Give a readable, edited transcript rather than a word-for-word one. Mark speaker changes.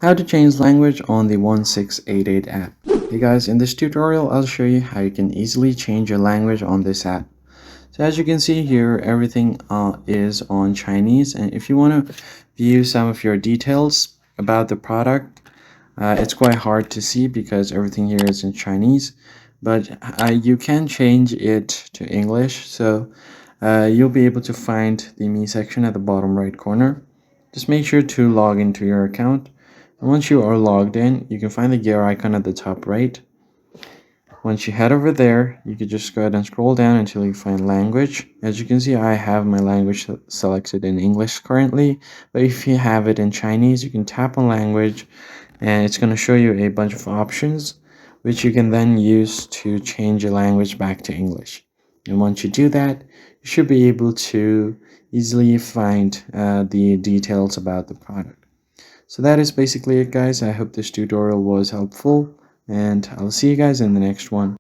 Speaker 1: How to change language on the 1688 app. Hey guys, in this tutorial I'll show you how you can easily change your language on this app. So as you can see here, everything is on Chinese, and if you want to view some of your details about the product, it's quite hard to see because everything here is in Chinese, but you can change it to English. So you'll be able to find the me section at the bottom right corner. Just make sure to log into your account. And once you are logged in, you can find the gear icon at the top right. Once you head over there, you can just go ahead and scroll down until you find language. As you can see, I have my language selected in English currently, but if you have it in Chinese, you can tap on language and it's going to show you a bunch of options which you can then use to change your language back to English. And once you do that, you should be able to easily find the details about the product. So that is basically it, guys. I hope this tutorial was helpful, and I'll see you guys in the next one.